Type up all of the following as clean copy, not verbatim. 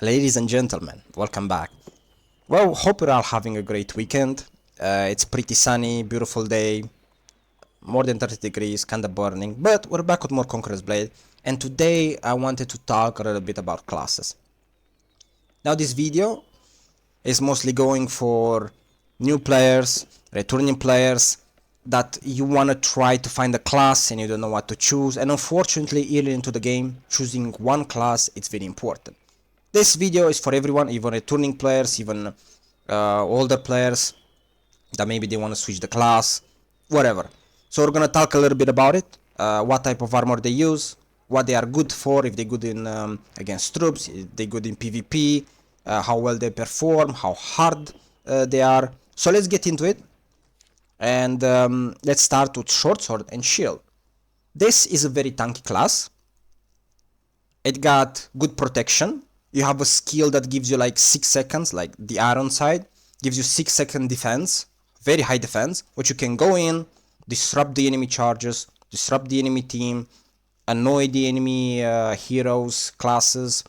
Ladies and gentlemen, welcome back. Well, hope you're all having a great weekend. It's pretty sunny, beautiful day, more than 30 degrees, kinda burning, but we're back with more Conqueror's Blade, and today I wanted to talk a little bit about classes. Now this video is mostly going for new players, returning players, that you wanna try to find a class and you don't know what to choose, and unfortunately early into the game, choosing one class is very important. This video is for everyone, even returning players, even older players that maybe they want to switch the class, whatever. So we're gonna talk a little bit about it, what type of armor they use, what they are good for, if they're good in against troops, if they're good in PvP, how well they perform, how hard they are. So let's get into it, and let's start with short sword and shield. This is a very tanky class. It got good protection. You have a skill that gives you like 6 seconds, like the iron side, gives you 6-second defense, very high defense, which you can go in, disrupt the enemy charges, disrupt the enemy team, annoy the enemy heroes, classes,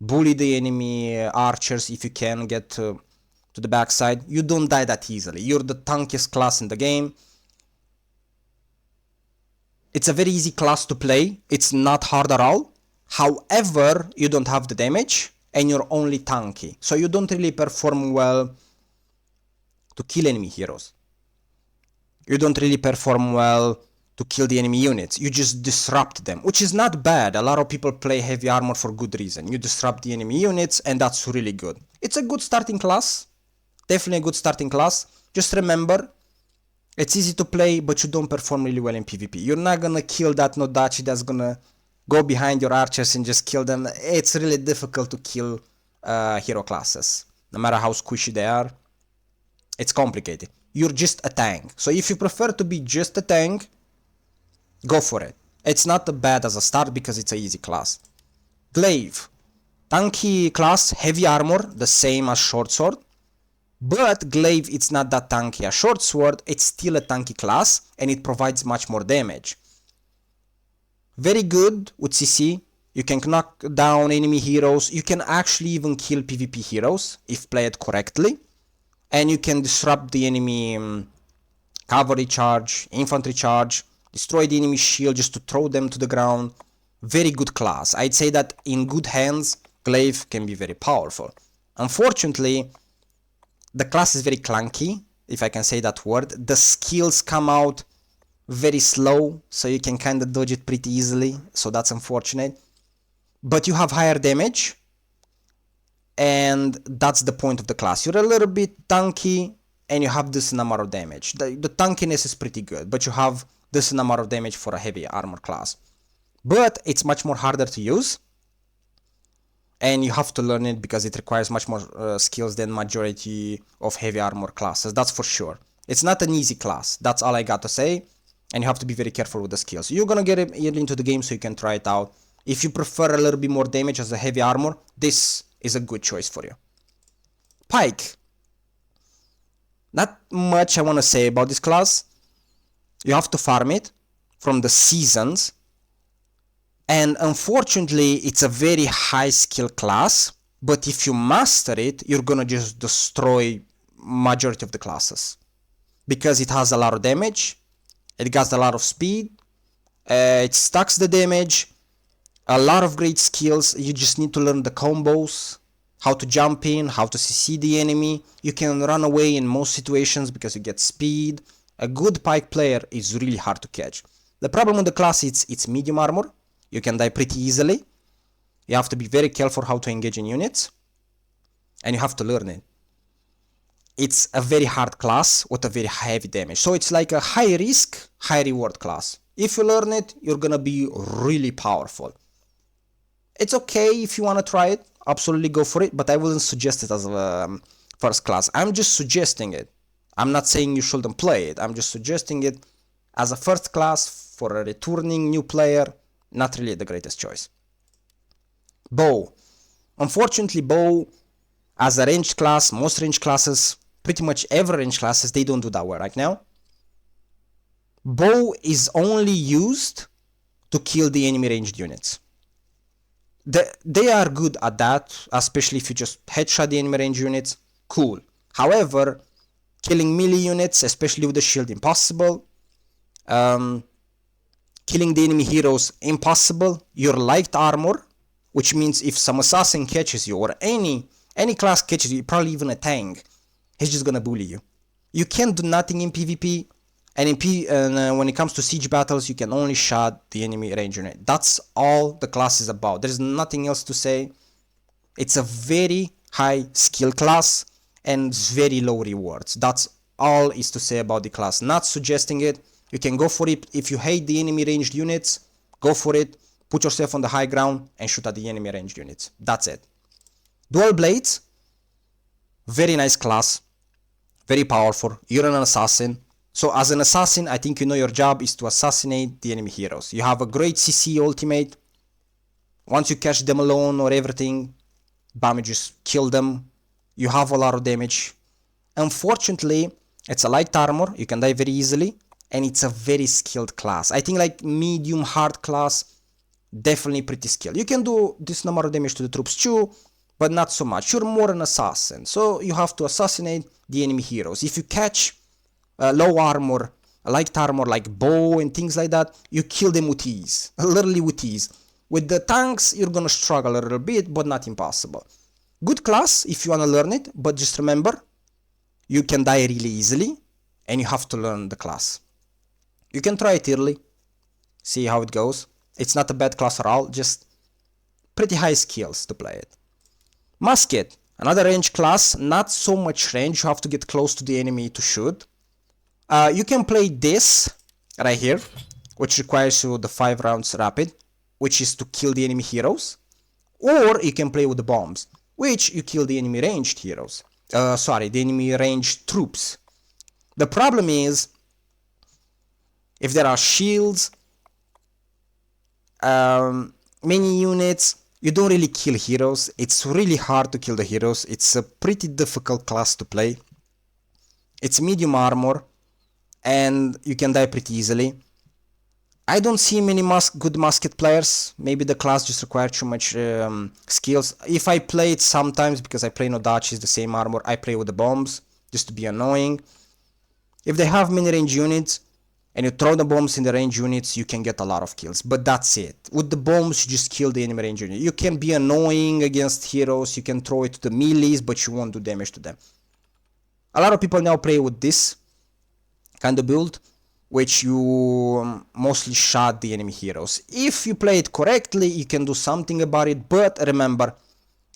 bully the enemy archers if you can get to the backside. You don't die that easily. You're the tankiest class in the game. It's a very easy class to play. It's not hard at all. However, you don't have the damage and you're only tanky, so you don't really perform well to kill enemy heroes. You don't really perform well to kill the enemy units. You just disrupt them, which is not bad. A lot of people play heavy armor for good reason. You disrupt the enemy units and that's really good. It's a good starting class. Definitely a good starting class. Just remember, it's easy to play, but you don't perform really well in PvP. You're not gonna kill that Nodachi that's gonna go behind your archers and just kill them. It's really difficult to kill hero classes. No matter how squishy they are, it's complicated. You're just a tank. So if you prefer to be just a tank, go for it. It's not bad as a start because it's an easy class. Glaive. Tanky class, heavy armor, the same as short sword. But Glaive, it's not that tanky as short sword. It's still a tanky class and it provides much more damage. Very good with CC. You can knock down enemy heroes. You can actually even kill PvP heroes if played correctly. And you can disrupt the enemy cavalry charge, infantry charge, destroy the enemy shield just to throw them to the ground. Very good class. I'd say that in good hands, Glaive can be very powerful. Unfortunately, the class is very clunky, if I can say that word. The skills come out very slow, so you can kind of dodge it pretty easily, so that's unfortunate. But you have higher damage, and that's the point of the class. You're a little bit tanky, and you have decent amount of damage. The tankiness is pretty good, but you have decent amount of damage for a heavy armor class. But it's much more harder to use, and you have to learn it because it requires much more skills than majority of heavy armor classes, that's for sure. It's not an easy class, that's all I got to say. And you have to be very careful with the skills. You're gonna get it early into the game so you can try it out. If you prefer a little bit more damage as a heavy armor, this is a good choice for you. Pike. Not much I want to say about this class. You have to farm it from the seasons. And unfortunately, it's a very high skill class. But if you master it, you're gonna just destroy majority of the classes. Because it has a lot of damage. It got a lot of speed, it stacks the damage, a lot of great skills. You just need to learn the combos, how to jump in, how to CC the enemy. You can run away in most situations because you get speed. A good pike player is really hard to catch. The problem with the class is it's medium armor. You can die pretty easily. You have to be very careful how to engage in units, and you have to learn it. It's a very hard class with a very heavy damage. So it's like a high risk, high reward class. If you learn it, you're gonna be really powerful. It's okay if you wanna try it, absolutely go for it, but I wouldn't suggest it as a first class. I'm just suggesting it. I'm not saying you shouldn't play it. I'm just suggesting it as a first class for a returning new player. Not really the greatest choice. Bow. Unfortunately, bow as a ranged class, most ranged classes, pretty much every range classes, they don't do that well right now. Bow is only used to kill the enemy ranged units. They are good at that, especially if you just headshot the enemy range units. Cool. However, killing melee units, especially with the shield, impossible. Killing the enemy heroes, impossible. Your light armor, which means if some assassin catches you or any class catches you, probably even a tank, he's just gonna bully you. You can't do nothing in PvP, and when it comes to siege battles, you can only shot the enemy range unit. That's all the class is about. There's nothing else to say. It's a very high skill class and very low rewards. That's all is to say about the class. Not suggesting it. You can go for it. If you hate the enemy ranged units, go for it. Put yourself on the high ground and shoot at the enemy ranged units. That's it. Dual blades, very nice class, very powerful. You're an assassin. So as an assassin, I think you know your job is to assassinate the enemy heroes. You have a great CC ultimate. Once you catch them alone or everything, bam, you just kill them. You have a lot of damage. Unfortunately, it's a light armor. You can die very easily. And it's a very skilled class. I think like medium hard class, definitely pretty skilled. You can do this number of damage to the troops too, but not so much. You're more an assassin, so you have to assassinate the enemy heroes. If you catch low armor, light armor like bow and things like that, you kill them with ease, literally with ease. With the tanks, you're gonna struggle a little bit, but not impossible. Good class if you wanna learn it, but just remember, you can die really easily, and you have to learn the class. You can try it early, see how it goes. It's not a bad class at all, just pretty high skills to play it. Musket, another range class, not so much range, you have to get close to the enemy to shoot. You can play this right here, which requires you the 5 rounds rapid, which is to kill the enemy heroes. Or you can play with the bombs, which you kill the enemy ranged heroes. The enemy ranged troops. The problem is, if there are shields, many units, you don't really kill heroes. It's really hard to kill the heroes. It's a pretty difficult class to play. It's medium armor, and you can die pretty easily. I don't see many good musket players. Maybe the class just requires too much skills. If I play it sometimes, because I play Nodachi, the same armor, I play with the bombs, just to be annoying. If they have many range units, and you throw the bombs in the range units, you can get a lot of kills, but that's it. With the bombs, you just kill the enemy range unit. You can be annoying against heroes, you can throw it to the melees, but you won't do damage to them. A lot of people now play with this kind of build, which you mostly shot the enemy heroes. If you play it correctly, you can do something about it, but remember,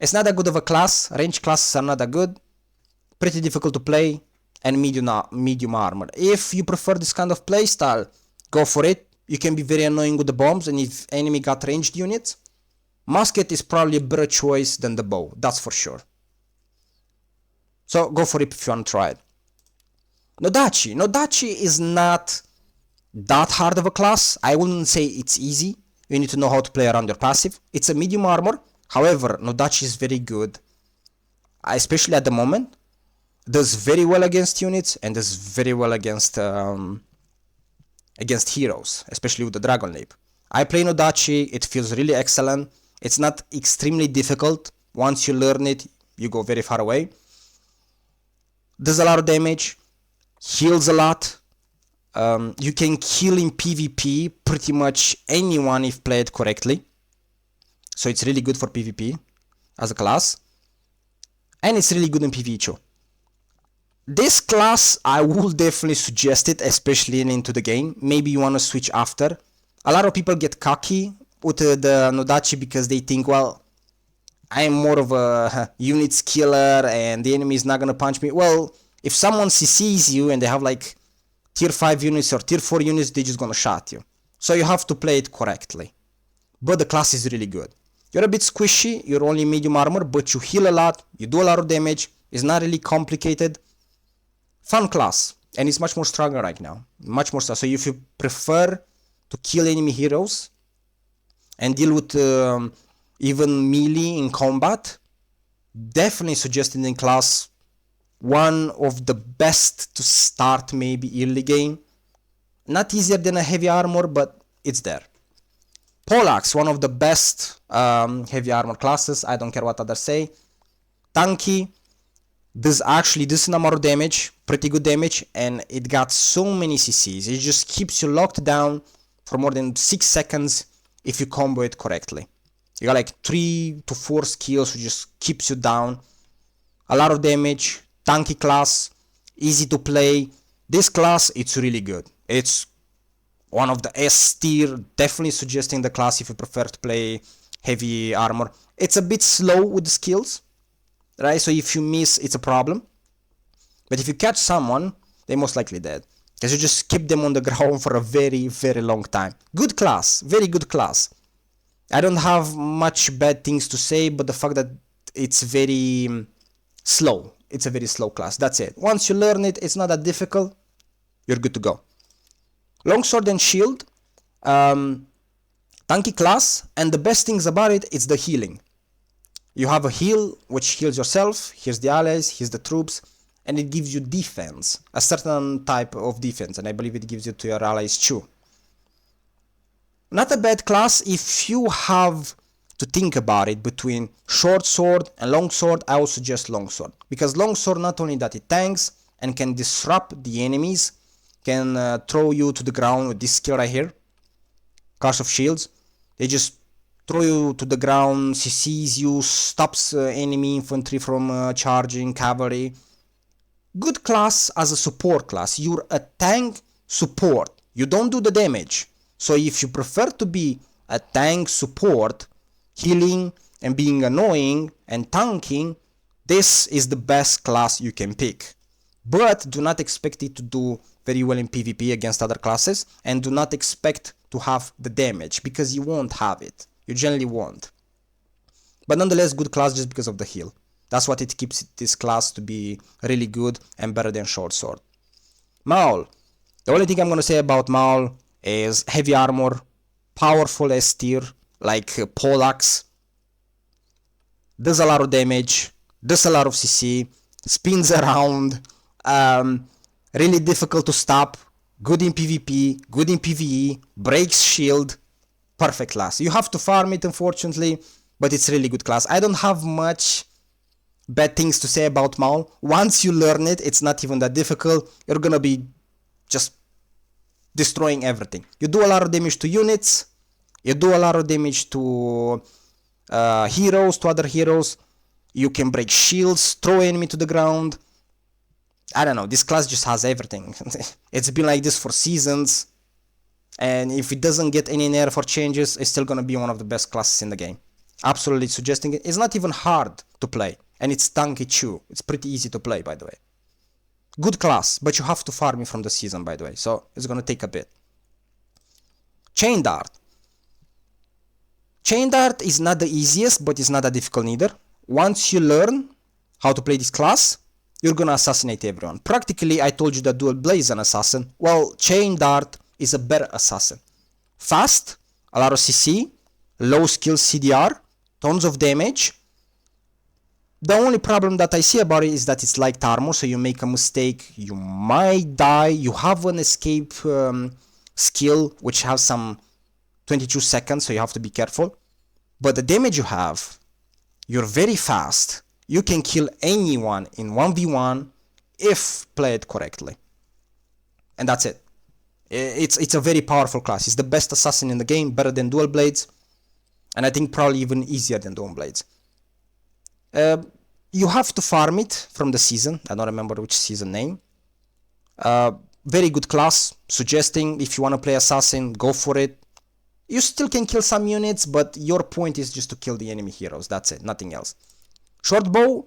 it's not that good of a class. Range classes are not that good, pretty difficult to play, and medium armor. If you prefer this kind of playstyle, go for it. You can be very annoying with the bombs, and if enemy got ranged units, musket is probably a better choice than the bow, that's for sure. So go for it if you want to try it. Nodachi is not that hard of a class. I wouldn't say it's easy. You need to know how to play around your passive. It's a medium armor. However, Nodachi is very good, especially at the moment. Does very well against units and does very well against heroes, especially with the Dragon Leap. I play Nodachi, it feels really excellent. It's not extremely difficult. Once you learn it, you go very far away. Does a lot of damage, heals a lot. You can kill in PvP pretty much anyone if played correctly. So it's really good for PvP as a class. And it's really good in PvE too. This class, I will definitely suggest it, especially into the game. Maybe you want to switch after. A lot of people get cocky with the Nodachi because they think, well, I'm more of a unit skiller and the enemy is not going to punch me. Well, if someone CCs you and they have like tier 5 units or tier 4 units, they're just going to shot you. So you have to play it correctly. But the class is really good. You're a bit squishy, you're only medium armor, but you heal a lot, you do a lot of damage. It's not really complicated. Fun class, and it's much more stronger right now, much more so. So if you prefer to kill enemy heroes and deal with even melee in combat, definitely suggested in class, one of the best to start maybe early game. Not easier than a heavy armor, but it's there. Poleaxe, one of the best heavy armor classes, I don't care what others say. Tanky, this amount of damage, pretty good damage, and it got so many CCs. It just keeps you locked down for more than 6 seconds if you combo it correctly. You got like 3 to 4 skills which just keeps you down. A lot of damage, tanky class, easy to play. This class, it's really good. It's one of the S tier, definitely suggesting the class if you prefer to play heavy armor. It's a bit slow with the skills, right? So if you miss, it's a problem. But if you catch someone, they're most likely dead, because you just keep them on the ground for a very, very long time. Good class, very good class. I don't have much bad things to say, but the fact that it's very slow. It's a very slow class, that's it. Once you learn it, it's not that difficult, you're good to go. Longsword and shield, tanky class, and the best things about it is the healing. You have a heal which heals yourself, here's the allies, here's the troops, and it gives you defense, a certain type of defense, and I believe it gives it to your allies too. Not a bad class if you have to think about it between short sword and long sword. I would suggest long sword, because long sword, not only that it tanks and can disrupt the enemies, can throw you to the ground with this skill right here, Curse of Shields. They just throw you to the ground, CCs you, stops enemy infantry from charging, cavalry. Good class as a support class. You're a tank support, you don't do the damage. So if you prefer to be a tank support, healing and being annoying and tanking, this is the best class you can pick. But do not expect it to do very well in PvP against other classes, and do not expect to have the damage, because you won't have it. You generally won't. But nonetheless, good class just because of the heal. That's what it keeps this class to be really good and better than short sword. Maul. The only thing I'm gonna say about Maul is heavy armor, powerful S tier, like Poleaxe, does a lot of damage, does a lot of CC, spins around, really difficult to stop, good in PvP, good in PvE, breaks shield, perfect class. You have to farm it, unfortunately, but it's really good class. I don't have much bad things to say about Maul. Once you learn it, it's not even that difficult. You're gonna be just destroying everything. You do a lot of damage to units, you do a lot of damage to heroes, to other heroes. You can break shields, throw enemy to the ground. I don't know, this class just has everything. It's been like this for seasons, and if it doesn't get any nerf or changes, it's still gonna be one of the best classes in the game. Absolutely suggesting it. It's not even hard to play, and it's tanky too. It's pretty easy to play, by the way. Good class, but you have to farm it from the season, by the way, so it's gonna take a bit. Chain Dart. Chain Dart is not the easiest, but it's not that difficult neither. Once you learn how to play this class, you're gonna assassinate everyone. Practically, I told you that Dual Blade is an assassin. Well, Chain Dart is a better assassin. Fast, a lot of CC, low skill CDR, tons of damage. The only problem that I see about it is that it's light armor, so you make a mistake, you might die. You have an escape skill, which has some 22 seconds, so you have to be careful. But the damage you have, you're very fast. You can kill anyone in 1v1 if played correctly. And that's it. It's a very powerful class. It's the best assassin in the game, better than Dual Blades, and I think probably even easier than Dual Blades. You have to farm it from the season. I don't remember which season name. Very good class, suggesting if you want to play assassin, go for it. You still can kill some units, but your point is just to kill the enemy heroes. That's it, nothing else. Short bow.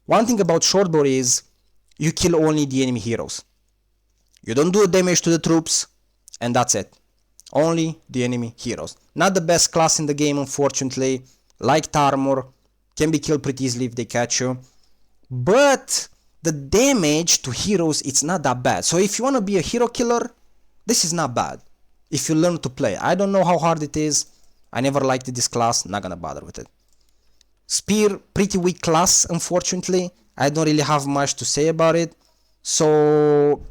One thing about short bow is you kill only the enemy heroes. You don't do damage to the troops, and that's it. Only the enemy heroes. Not the best class in the game, unfortunately. Light armor, can be killed pretty easily if they catch you. But the damage to heroes, it's not that bad. So if you want to be a hero killer, this is not bad. If you learn to play. I don't know how hard it is. I never liked this class, not gonna bother with it. Spear, pretty weak class, unfortunately. I don't really have much to say about it. So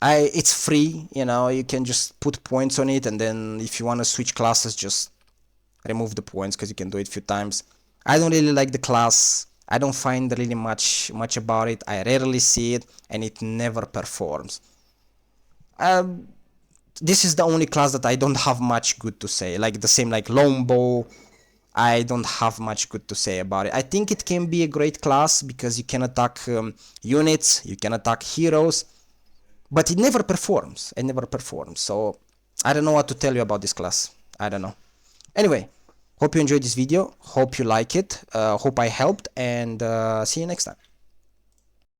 It's free, you know, you can just put points on it, and then if you want to switch classes, just remove the points, because you can do it a few times. I don't really like the class. I don't find really much about it. I rarely see it, and it never performs. This is the only class that I don't have much good to say. Like the same like Longbow, I don't have much good to say about it. I think it can be a great class because you can attack units, you can attack heroes, but it never performs. It never performs. So I don't know what to tell you about this class. I don't know. Anyway, hope you enjoyed this video. Hope you like it. Hope I helped, and see you next time.